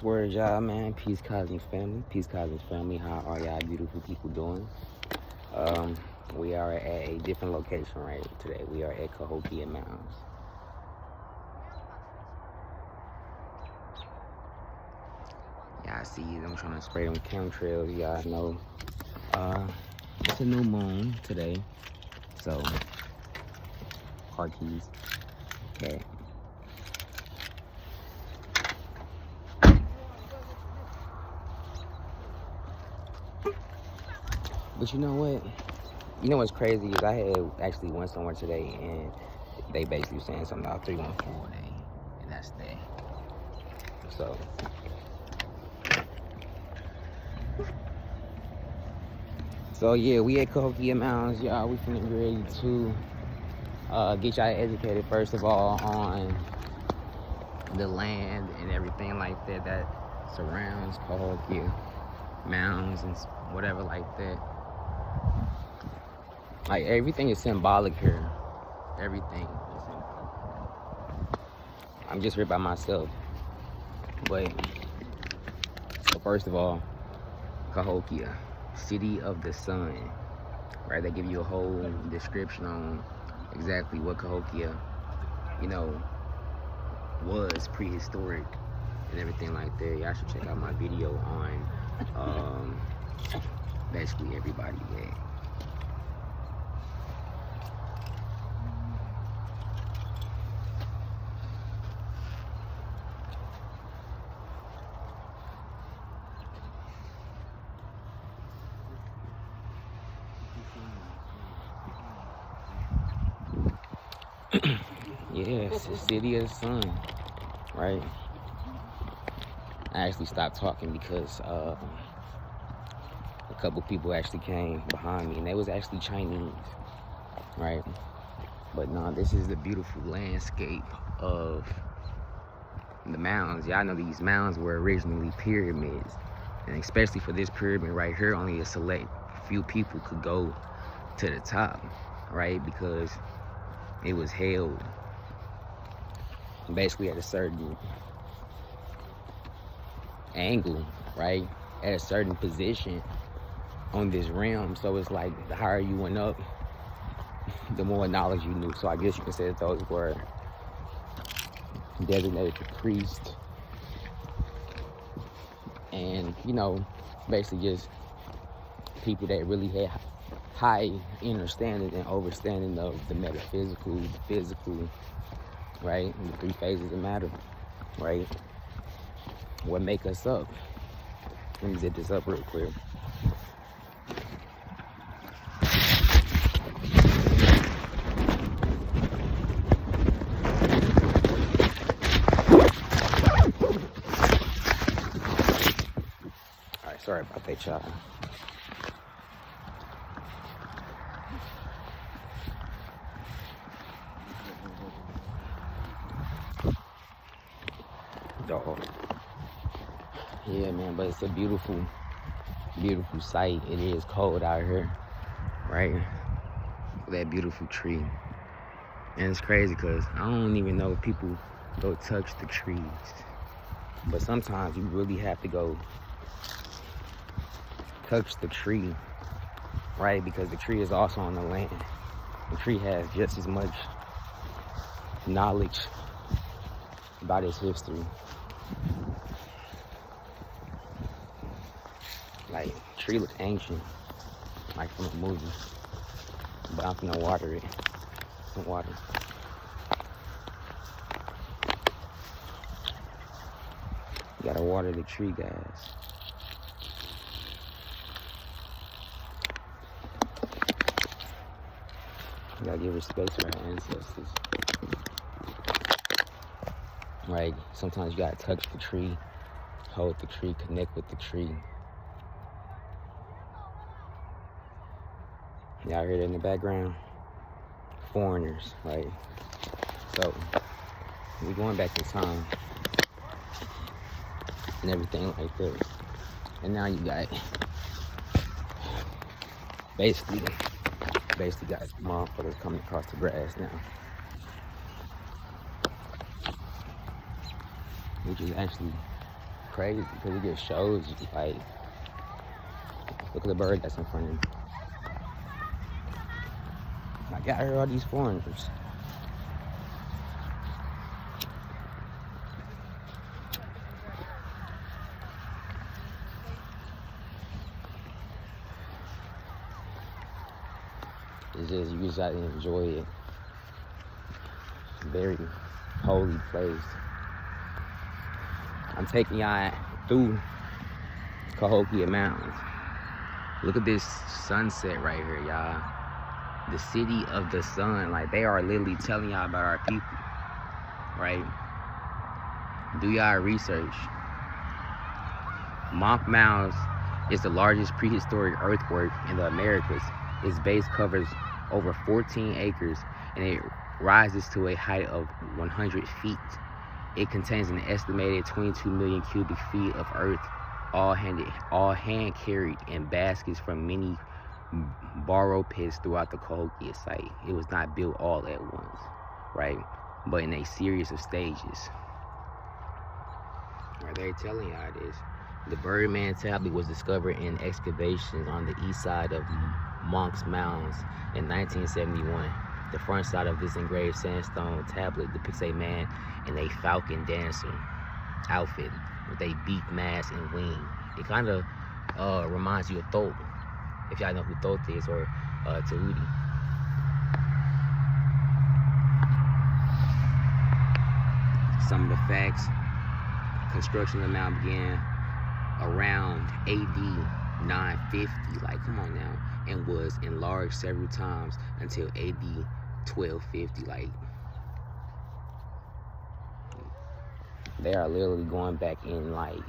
Word, y'all, man. Peace, Cosmic family. Peace, Cosmic family. How are y'all beautiful people doing? Um, we are at a different location right today. We are at Cahokia Mounds. Y'all see, I'm trying to spray them chemtrails. Y'all know, it's a new moon today. So, car keys. Okay. But you know what? You know what's crazy is I had actually went somewhere today and they basically saying something about 314 day, and that's that. So yeah, we at Cahokia Mounds, y'all. We finna get ready to get y'all educated first of all on the land and everything like that that surrounds Cahokia Mounds and whatever like that. Like everything is symbolic here. Everything is symbolic. I'm just here by myself. But so first of all, Cahokia, city of the sun. Right? They give you a whole description on exactly what Cahokia, was prehistoric and everything like that. Y'all should check out my video on basically everybody there. Yes, the city of the sun, right? I actually stopped talking because a couple people actually came behind me, and they was actually Chinese, right? But no, this is the beautiful landscape of the mounds. Y'all know these mounds were originally pyramids, and especially for this pyramid right here, only a select few people could go to the top, right? Because it was held basically at a certain angle, right? At a certain position on this realm. So it's like the higher you went up, the more knowledge you knew. So I guess you can say that those were designated to priests and, basically just people that really had high understanding and understanding of the metaphysical, the physical, right? And the three phases of matter, right? What make us up. Let me zip this up real quick. All right, sorry about that, y'all. Dog. Yeah, man, but it's a beautiful, beautiful sight. It is cold out here, right? That beautiful tree. And it's crazy because I don't even know if people go touch the trees. But sometimes you really have to go touch the tree, right? Because the tree is also on the land. The tree has just as much knowledge about its history. Like, the tree looks ancient, like from a movie. But I'm gonna water it. Some water. You gotta water the tree, guys. You gotta give respect to our ancestors. Right? Sometimes you gotta touch the tree, hold the tree, connect with the tree. Y'all hear that in the background? Foreigners, right? So, we're going back in time and everything like that. And now you got basically got motherfuckers coming across the grass now. Which is actually crazy because it just shows you, like, look at the bird that's in front of me. I got here all these foreigners. It's just, you just gotta enjoy it. Very holy place. I'm taking y'all through Cahokia Mountains. Look at this sunset right here, y'all. The city of the sun. Like, they are literally telling y'all about our people, right? Do y'all research. Monk Mounds is the largest prehistoric earthwork in the Americas. Its base covers over 14 acres and it rises to a height of 100 feet. It contains an estimated 22 million cubic feet of earth, all hand carried in baskets from many borrow pits throughout the Cahokia site. It was not built all at once, right? But in a series of stages. Are they telling y'all this? The Birdman tablet was discovered in excavations on the east side of Monk's Mounds in 1971. The front side of this engraved sandstone tablet depicts a man in a falcon dancer outfit with a beak, mask, and wing. It kind of reminds you of Thoth, if y'all know who Thoth is, or Tahuti. Some of the facts. Construction of the mound began around AD 950, like, come on now, and was enlarged several times until AD 1250. Like, they are literally going back in, like,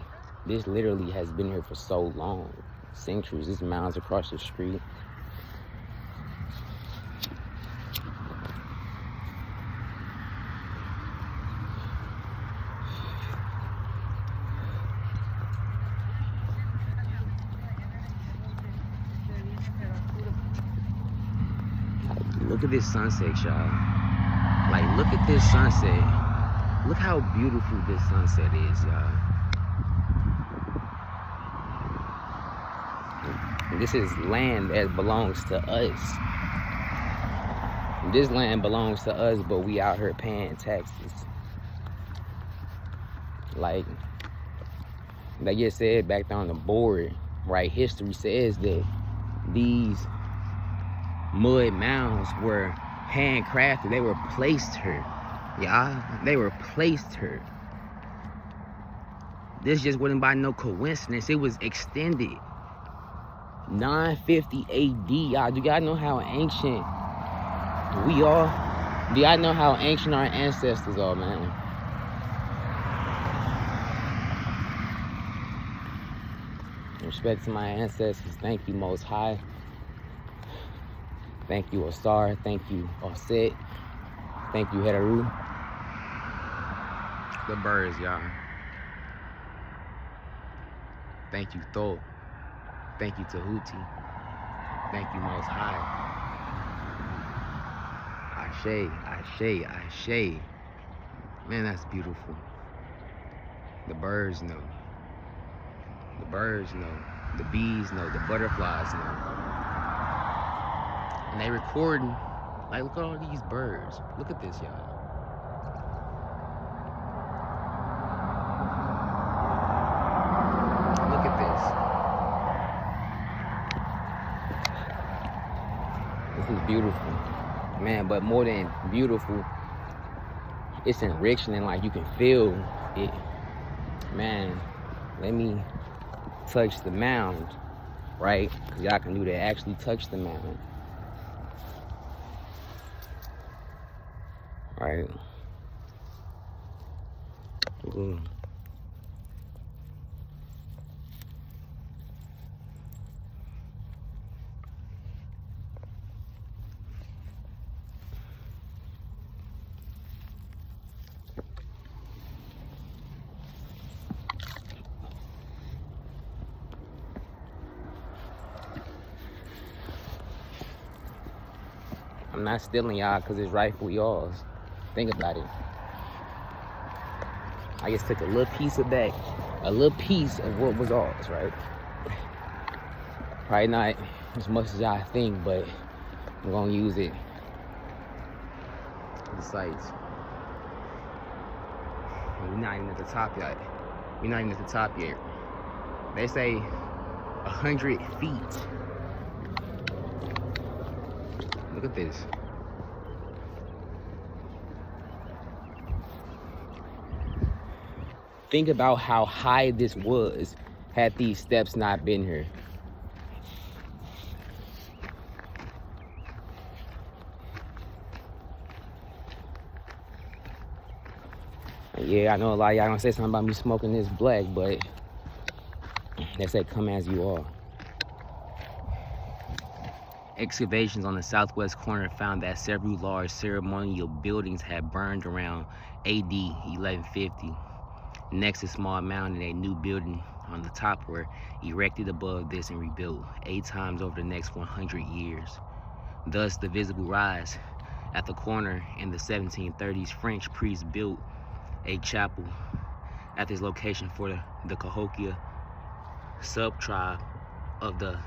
this literally has been here for so long, centuries. This mound's across the street. Look at this sunset, y'all. Like, look at this sunset. Look how beautiful this sunset is, y'all. This is land that belongs to us. This land belongs to us, but we out here paying taxes. Like, they just said back there on the board, right? History says that these mud mounds were handcrafted. They were placed here, y'all. They were placed here. This just wasn't by no coincidence. It was extended. 950 AD, y'all. Do y'all know how ancient we are? Do y'all know how ancient our ancestors are, man? Respect to my ancestors. Thank you, Most High. Thank you, Osar. Thank you, Offset. Thank you, Heteru. The birds, y'all. Thank you, Thoth. Thank you, Tahuti. Thank you, Most High. Ashe, Ashe, Ashe. Man, that's beautiful. The birds know. The birds know. The bees know. The butterflies know. And they recording. Like, look at all these birds. Look at this, y'all. Look at this. This is beautiful. Man, but more than beautiful, it's enriching and, like, you can feel it. Man, let me touch the mound, right? Because y'all can do that. Actually touch the mound. Right. Ooh. I'm not stealing y'all because it's rightfully yours. Think about it. I just took a little piece of that a little piece of what was ours, right? Probably not as much as y'all think, but I'm gonna use it. The sites. We're not even at the top yet. We're not even at the top yet. They say 100 feet. Look at this. Think about how high this was had these steps not been here. Yeah, I know a lot of y'all gonna say something about me smoking this black, but they say come as you are. Excavations on the southwest corner found that several large ceremonial buildings had burned around AD 1150. Next, a small mound and a new building on the top were erected above this and rebuilt 8 times over the next 100 years. Thus, the visible rise at the corner in the 1730s, French priests built a chapel at this location for the Cahokia sub-tribe of the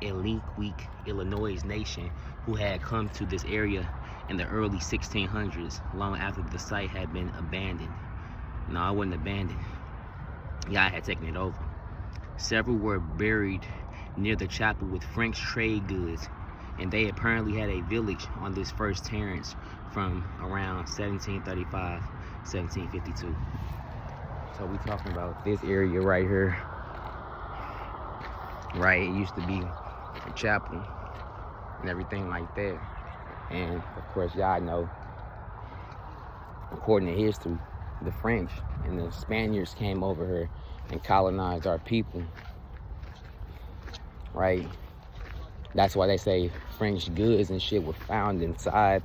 Ininquik, Illinois nation, who had come to this area in the early 1600s, long after the site had been abandoned. No, it wasn't abandoned. Y'all had taken it over. Several were buried near the chapel with French trade goods, and they apparently had a village on this first terrace from around 1735, 1752. So we talking about this area right here. Right, it used to be a chapel and everything like that. And of course, y'all know, according to history, the French and the Spaniards came over here and colonized our people, right? That's why they say French goods and shit were found inside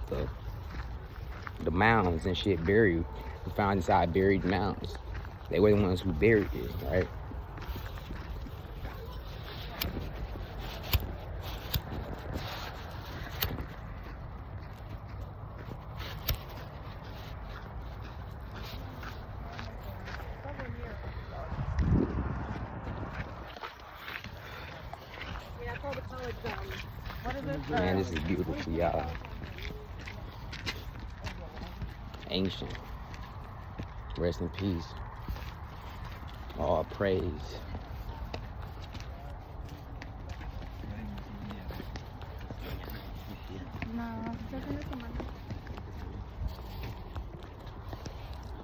the mounds and shit buried. We found inside buried mounds. They were the ones who buried it, right? Man, this is beautiful, y'all. Ancient. Rest in peace. All praise.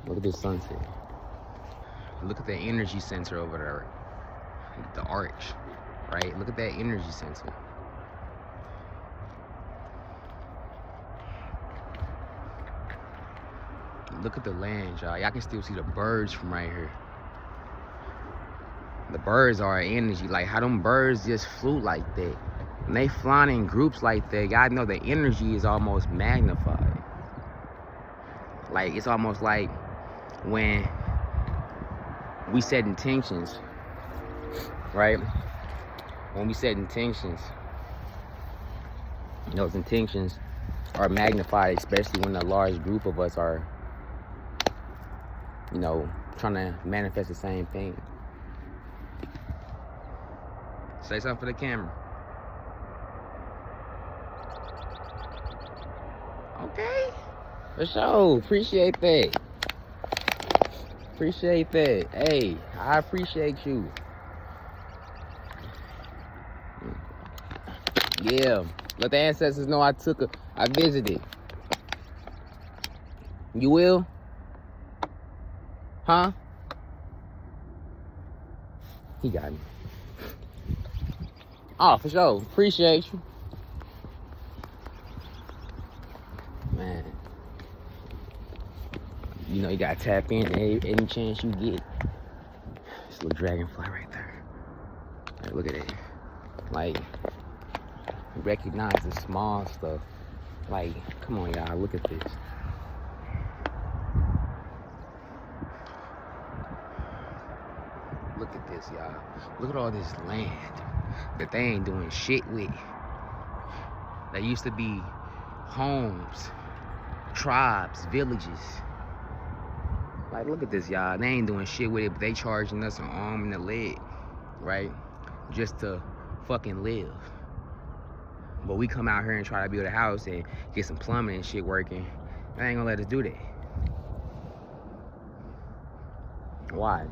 Look at this sunset. Look at the energy center over there. The arch, right? Look at that energy center. Look at the land, y'all. Y'all can still see the birds from right here. The birds are energy. Like how them birds just flew like that. When they flying in groups like that, y'all know the energy is almost magnified. Like it's almost like when we set intentions, right? When we set intentions, those intentions are magnified, especially when a large group of us are, you know, trying to manifest the same thing. Say something for the camera. Okay. For sure. Appreciate that. Appreciate that. Hey, I appreciate you. Yeah. Let the ancestors know I visited. You will? Huh? He got me. Oh, for sure. Appreciate you. Man. You know you gotta tap in any chance you get. This little dragonfly right there. Right, look at it. Like, recognize the small stuff. Like, come on, y'all. Look at this. Look at this, y'all. Look at all this land that they ain't doing shit with. That used to be homes, tribes, villages. Like, look at this, y'all. They ain't doing shit with it, but they charging us an arm and a leg, right? Just to fucking live. But we come out here and try to build a house and get some plumbing and shit working. They ain't gonna let us do that. Why?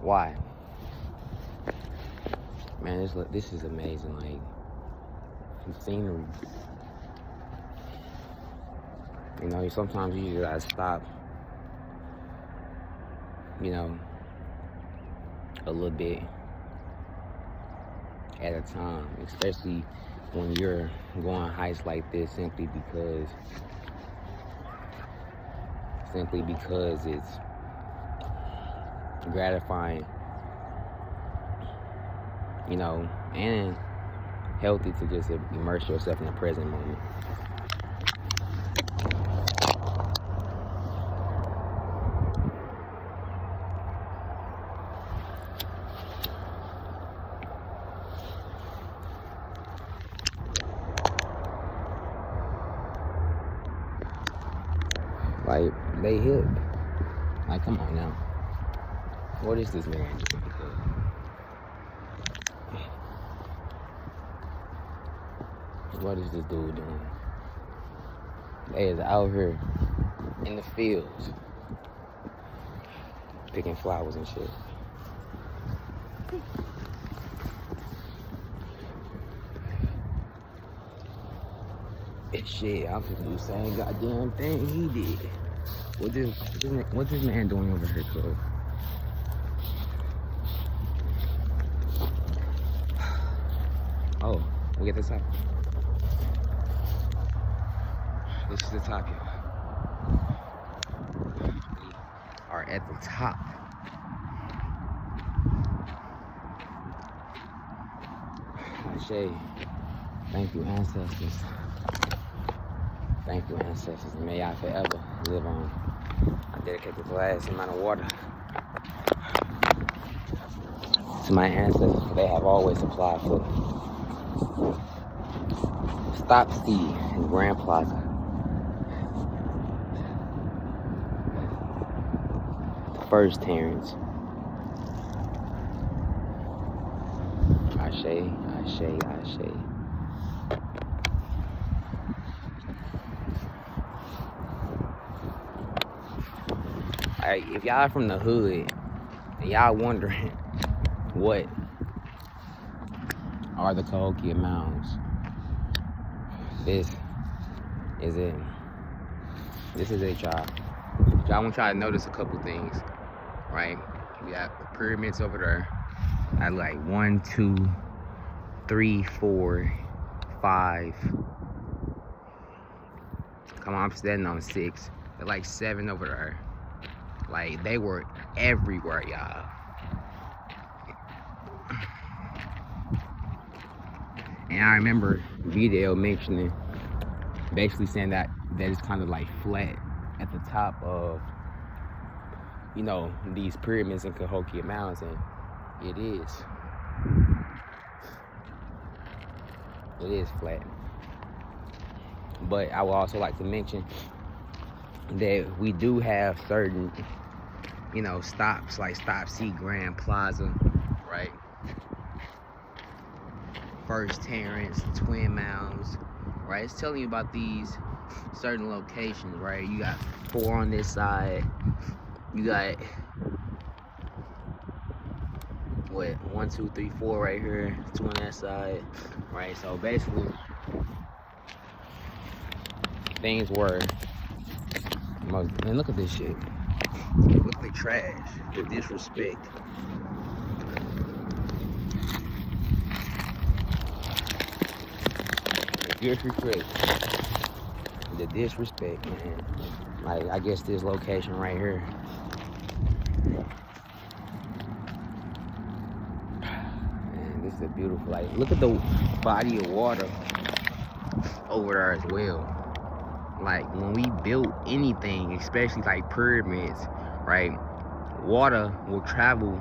Why? Man, this is amazing. Like, the scenery. You know, sometimes you just gotta stop, you know, a little bit at a time, especially when you're going hikes like this, simply because it's gratifying, you know, and healthy to just immerse yourself in the present moment. Like, they hip. Like, come on now. What is this man doing? What is this dude doing? They is out here in the fields picking flowers and shit. And shit, I'm just do the same goddamn thing he did. What's this man doing over here, cuz? Oh, we get the top. This is the top, y'all. We are at the top. Ase, thank you, ancestors. Thank you, ancestors. May I forever live on. I dedicate this last amount of water to my ancestors, for they have always supplied for Stop C in Grand Plaza. The first Terrence. Ase, Ase, Ase. If y'all from the hood and y'all wondering what are the Cahokia Mounds, this is it. This is it, y'all. Y'all want y'all to notice a couple things, right? We got pyramids over there. I like 1, 2, 3, 4, 5. Come on, I'm standing on 6. They're like 7 over there. Like, they were everywhere, y'all. And I remember Vidal mentioning, basically saying that it's kind of like flat at the top of, you know, these pyramids in Cahokia Mounds, and it is. It is flat. But I would also like to mention that we do have certain, you know, stops, like Stop C Grand Plaza, right? First Terrence, Twin Mounds, right? It's telling you about these certain locations, right? You got 4 on this side. You got, what, 1, 2, 3, 4 right here, 2 on that side, right? So basically, things were, man, look at this shit. Look at the trash, the disrespect. The disrespect, man. Like, I guess this location right here. Man, this is a beautiful, like, look at the body of water over there as well. Like, when we built anything, especially like pyramids, right? Water will travel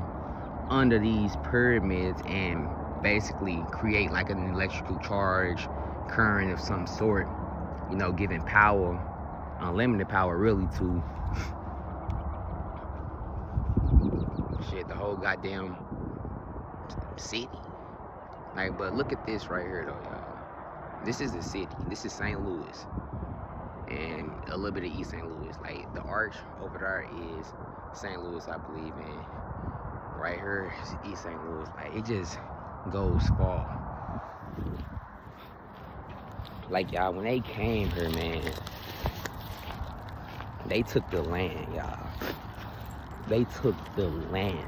under these pyramids and basically create like an electrical charge, current of some sort, you know, giving power, unlimited power really, to goddamn city. Like, but look at this right here though, y'all. This is the city. This is St. Louis. And a little bit of East St. Louis. Like, the arch over there is St. Louis, I believe, and right here is East St. Louis. Like, it just goes far. Like, y'all, when they came here, man, they took the land, y'all. They took the land.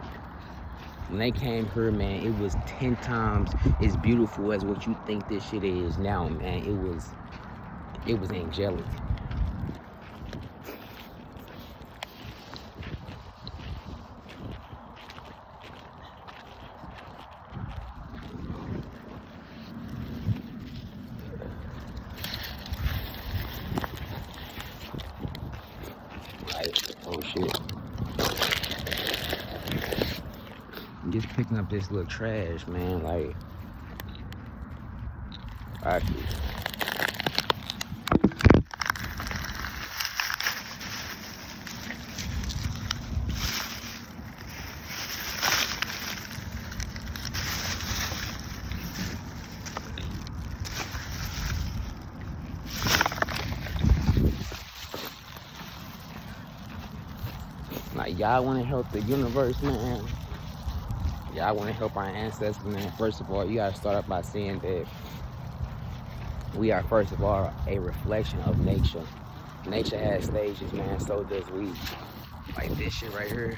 When they came here, man, it was 10 times as beautiful as what you think this shit is now, man. It was angelic. Oh shit. I'm just picking up this little trash, man. Like, actually. Like, y'all want to help the universe, man. Y'all want to help our ancestors, man. First of all, you got to start off by saying that we are, first of all, a reflection of nature. Nature has stages, man. So does we. Like this shit right here.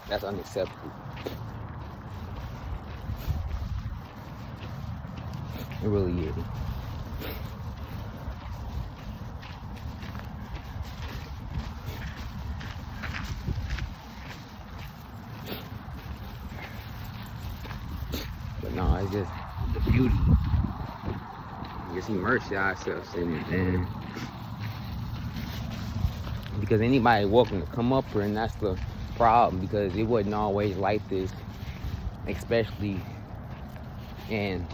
That's unacceptable. It really is. But no, it's just the beauty. Just immerse ourselves in it, man. Because anybody welcome to come up here, and that's the problem, because it wasn't always like this, especially in,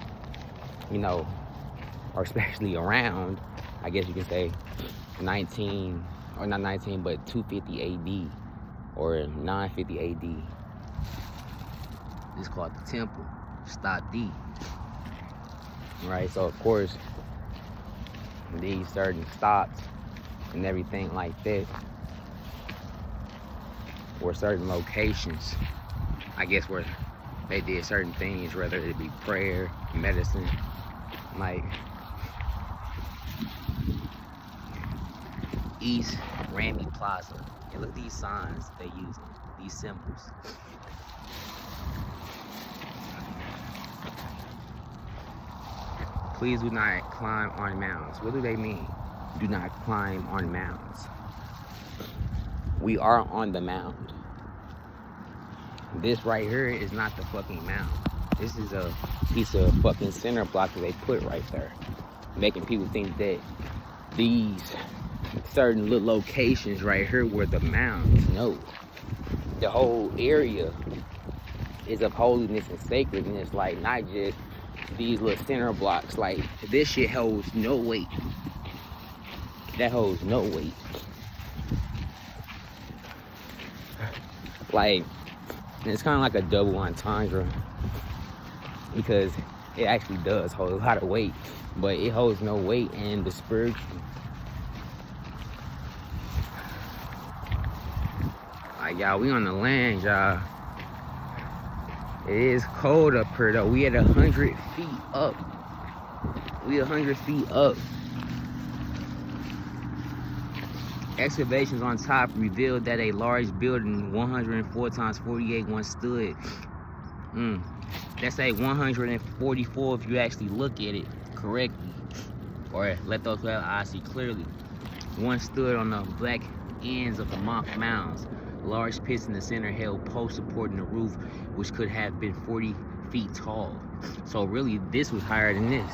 you know, or especially around, I guess you can say, 19, or not 19, but 250 AD, or 950 AD. It's called the Temple, Stadi. Right, so of course, these certain stops and everything like that, or certain locations, I guess, where they did certain things, whether it be prayer, medicine, like East Ramy Plaza. And look at these signs they use, these symbols. Please do not climb on mounds. What do they mean? Do not climb on mounds. We are on the mound. This right here is not the fucking mound. This is a piece of fucking center block that they put right there, making people think that these certain little locations right here were the mounds. No. The whole area is of holiness and sacredness, like not just these little center blocks. Like, this shit holds no weight. That holds no weight. Like, it's kind of like a double entendre, because it actually does hold a lot of weight, but it holds no weight in the spiritual. Like, y'all, we on the land, y'all. It is cold up here, though. We at 100 feet up. We 100 feet up. Excavations on top revealed that a large building, 104 times 48, once stood. That's a 144 if you actually look at it correctly, or let those who have eyes see clearly. One stood on the black ends of the mounds. Large pits in the center held posts supporting the roof, which could have been 40 feet tall. So really, this was higher than this.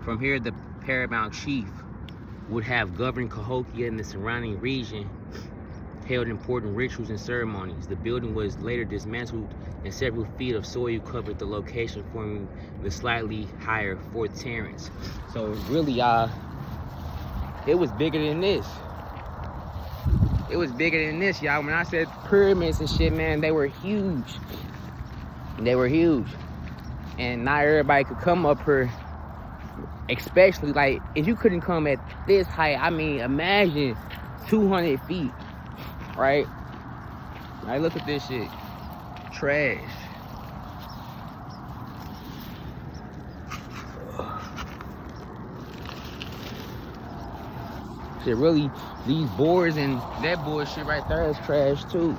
From here, the paramount chief would have governed Cahokia and the surrounding region, held important rituals and ceremonies. The building was later dismantled and several feet of soil covered the location, forming the slightly higher Fort Terrence. So really, it was bigger than this. It was bigger than this, y'all. When I said pyramids and shit, man, they were huge. They were huge. And not everybody could come up here. Especially, like, if you couldn't come at this height, I mean, imagine 200 feet, right? Like, look at this shit. Trash. Shit, really, these boards and that bullshit right there is trash too.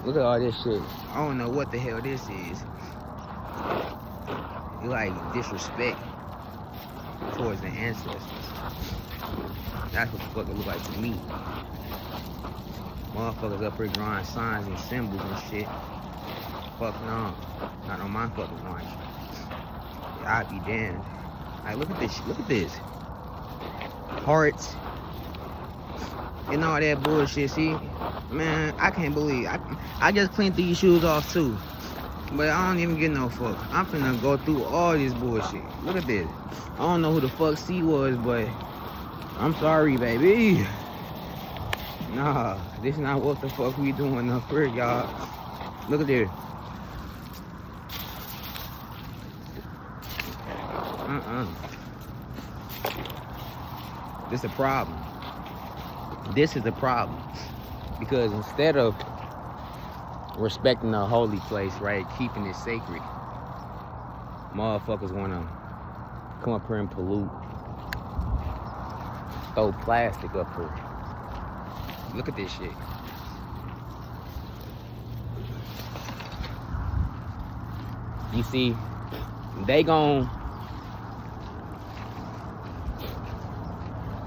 Look at all this shit. I don't know what the hell this is. It's like disrespect towards the ancestors. That's what the fuck it look like to me. Motherfuckers up here drawing signs and symbols and shit. Fuck no. Not on my fucking watch. I'd be damned. Like, look at this shit. Look at this. Hearts. And all that bullshit, see? Man, I can't believe I just cleaned these shoes off too. But I don't even get no fuck. I'm finna go through all this bullshit. Look at this. I don't know who the fuck C was, but I'm sorry, baby. Nah, this is not what the fuck we doing up here, y'all. Look at this. This is a problem. This is the problem. Because instead of respecting the holy place, right, keeping it sacred, motherfuckers wanna come up here and pollute, throw plastic up here. Look at this shit. You see, they gon'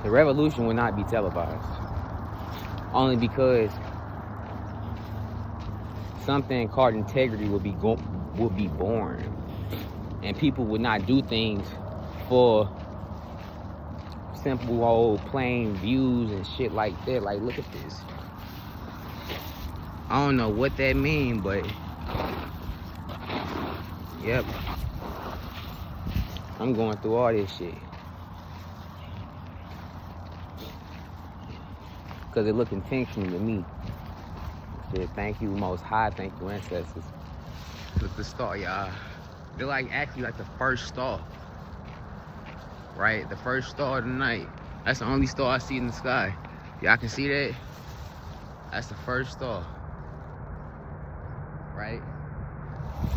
the revolution will not be televised. Only because something called integrity will be born, and people would not do things for simple old plain views and shit like that. Like, look at this. I don't know what that means, but yep, I'm going through all this shit. Because it looked intentional to me. Said, thank you, Most High. Thank you, ancestors. Look at the star, y'all. They're like actually like the first star. Right? The first star of the night. That's the only star I see in the sky. Y'all can see that? That's the first star. Right?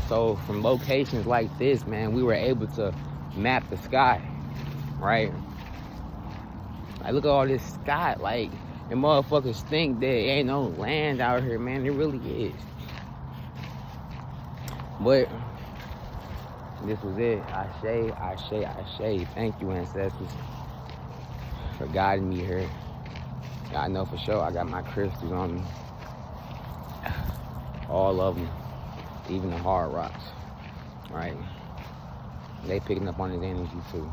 So from locations like this, man, we were able to map the sky. Right? Like, look at all this sky. Like, and motherfuckers think there ain't no land out here, man. It really is. But this was it. Ase, Ase, Ase. Thank you, ancestors, for guiding me here. I know for sure I got my crystals on me. All of them. Even the hard rocks. Right? They picking up on his energy too.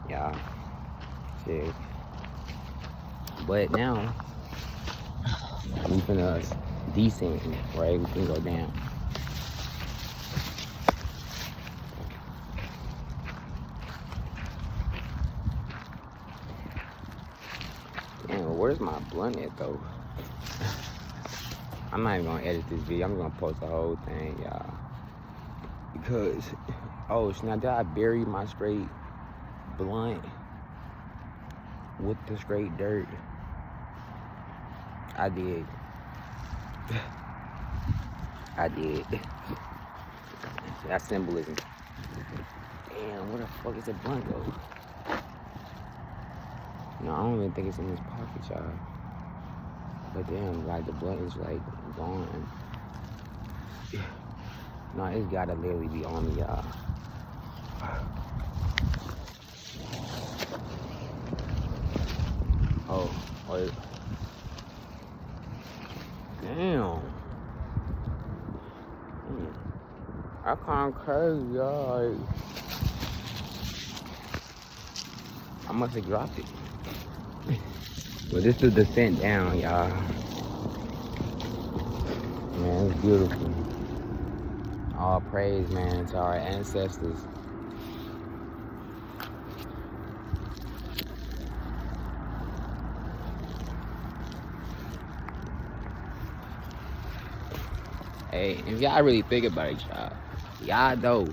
Yeah. Shit. But now, we finna descend, right? We can go down. Damn, where's my blunt at though? I'm not even gonna edit this video. I'm gonna post the whole thing, y'all. Because, oh snap, did I bury my straight blunt with the straight dirt? I did. I did. That's symbolism. Damn, where the fuck is the blunt go? No, I don't even think it's in his pocket, y'all. But damn, like the blunt is like gone. No, it's gotta literally be on me, y'all. Oh, wait. Damn. I can't crazy, y'all. Like, I must have dropped it. But this is the descent down, y'all. Man, it's beautiful. All praise, man, to our ancestors Hey, if y'all really think about it, y'all know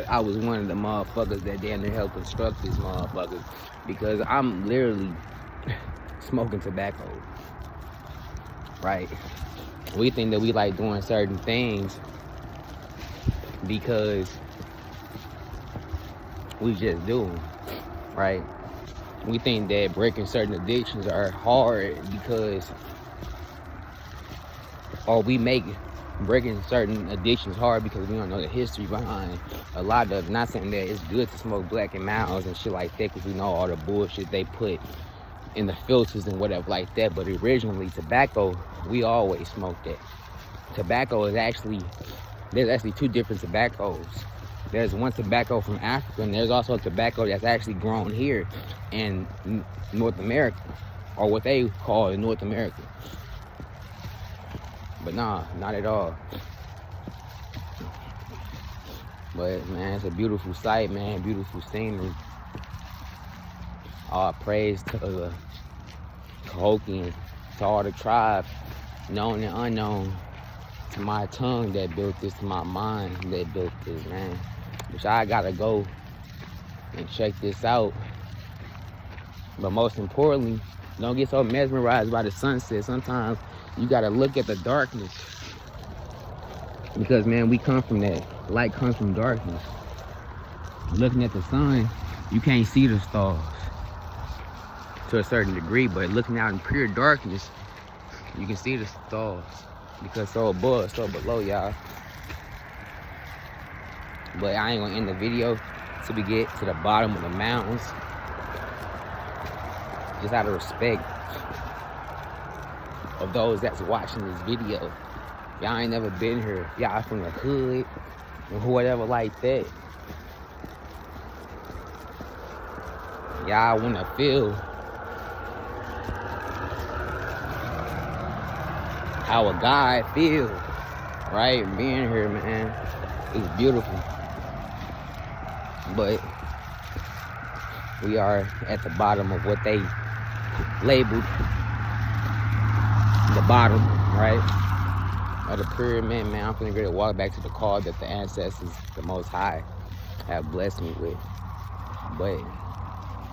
I was one of the motherfuckers that damn near helped construct this motherfucker, because I'm literally smoking tobacco, right? We think that we like doing certain things because we just do them, right? We think that breaking certain addictions are hard because, or we make breaking certain addictions hard because we don't know the history behind a lot of it. Not saying that it's good to smoke Black and Milds and shit like that, because we know all the bullshit they put in the filters and whatever like that. But originally, tobacco, we always smoked that. Tobacco is actually, there's actually two different tobaccos. There's one tobacco from Africa, and there's also a tobacco that's actually grown here in North America, or what they call North America. But nah, not at all. But man, it's a beautiful sight, man, beautiful scenery. All praise to the Cahokians, to all the tribe, known and unknown, to my tongue that built this, to my mind that built this, man. Which I gotta go and check this out. But most importantly, don't get so mesmerized by the sunset. Sometimes you gotta look at the darkness, because man, we come from that. Light comes from darkness. Looking at the sun, you can't see the stars to a certain degree, but looking out in pure darkness, you can see the stars, because so above, so below, y'all. But I ain't gonna end the video till we get to the bottom of the mountains, just out of respect of those that's watching this video. Y'all ain't never been here. Y'all from the hood or whatever like that. Y'all wanna feel how a guy feels, right? Being here, man, it's beautiful. But we are at the bottom of what they labeled the bottom, right, of the pyramid, man. I'm gonna go walk back to the call that the ancestors, the Most High, have blessed me with. But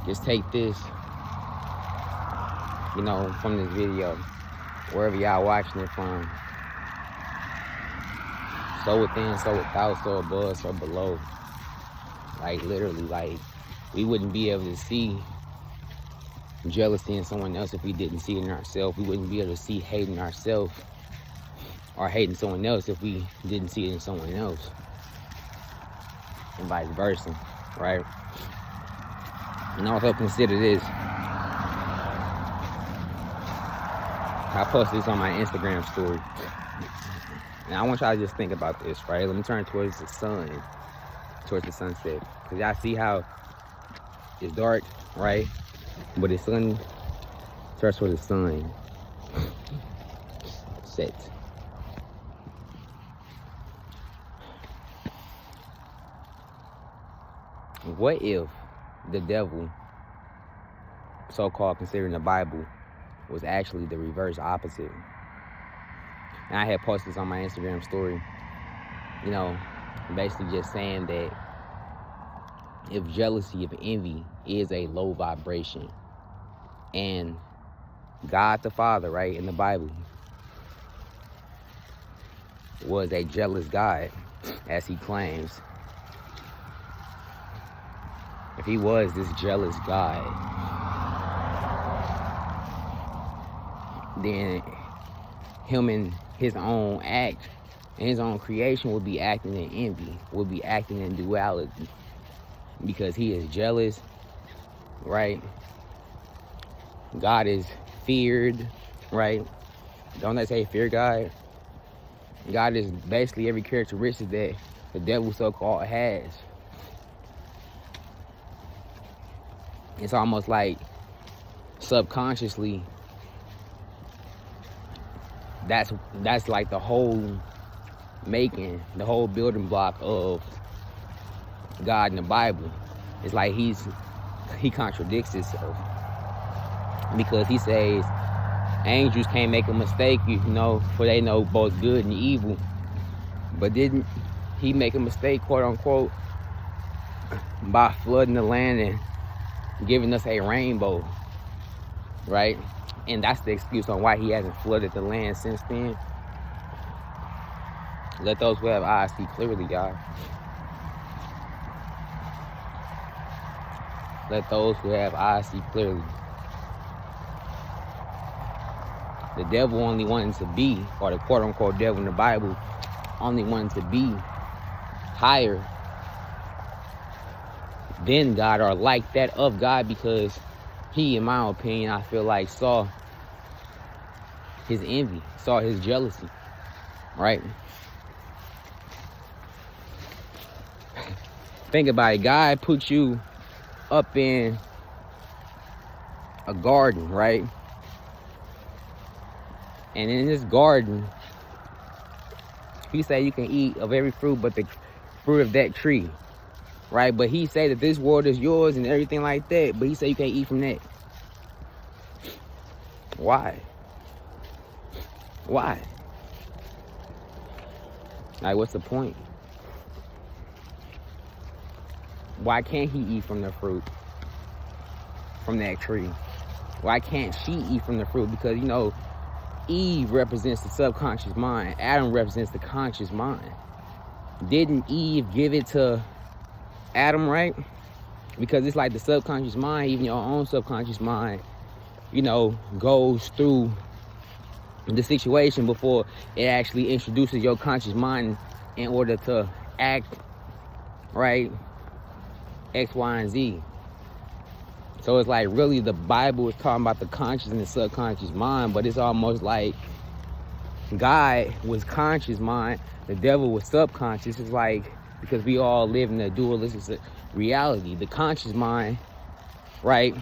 just take this, you know, from this video, wherever y'all watching it from. So within, so without, so above, so below. Like literally, like we wouldn't be able to see jealousy in someone else if we didn't see it in ourselves. We wouldn't be able to see hate in ourselves, or hating someone else if we didn't see it in someone else, and vice versa, right? And also consider this. I posted this on my Instagram story. Now I want y'all to just think about this, right? Let me turn towards the sun, towards the sunset. Because y'all see how it's dark, right? But the sun starts towards the sun sets. What if the devil, so-called considering the Bible, was actually the reverse opposite? And I had posted this on my Instagram story, you know, basically just saying that if jealousy, if envy is a low vibration, and God the Father, right, in the Bible, was a jealous God, as he claims, if he was this jealous God, then him in his own act, and his own creation would be acting in envy, would be acting in duality, because he is jealous, right? God is feared, right? Don't they say fear God? God is basically every characteristic that the devil so-called has. It's almost like subconsciously, that's like the whole making, the whole building block of God in the Bible. It's like he contradicts himself, because he says angels can't make a mistake, you know, for they know both good and evil. But didn't he make a mistake, quote unquote, by flooding the land and giving us a rainbow, right? And that's the excuse on why he hasn't flooded the land since then. Let those who have eyes see clearly, y'all. Let those who have eyes see clearly. The devil only wanted to be, or the quote-unquote devil in the Bible, only wanted to be higher than God or like that of God, because he, in my opinion, I feel like saw his envy, saw his jealousy, right? Think about it. God put you up in a garden, right? And in this garden, he said you can eat of every fruit but the fruit of that tree, right? But he said that this world is yours and everything like that, but he said you can't eat from that. Why? Why? Like, what's the point? Why can't he eat from the fruit from that tree? Why can't she eat from the fruit? Because, you know, Eve represents the subconscious mind. Adam represents the conscious mind. Didn't Eve give it to Adam, right? Because it's like the subconscious mind, even your own subconscious mind, you know, goes through the situation before it actually introduces your conscious mind in order to act, right? X, Y, and Z. So it's like really the Bible is talking about the conscious and the subconscious mind, but it's almost like God was conscious mind, the devil was subconscious. It's like, because we all live in a dualistic reality. The conscious mind, right,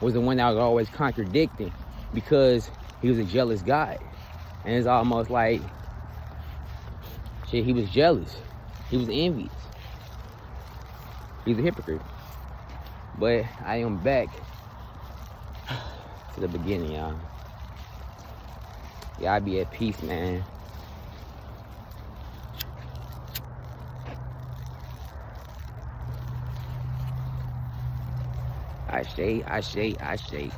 was the one that was always contradicting because he was a jealous God. And it's almost like, shit, he was jealous. He was envious. He's a hypocrite. But I am back to the beginning, y'all. Y'all be at peace, man. Ase Ase Ase.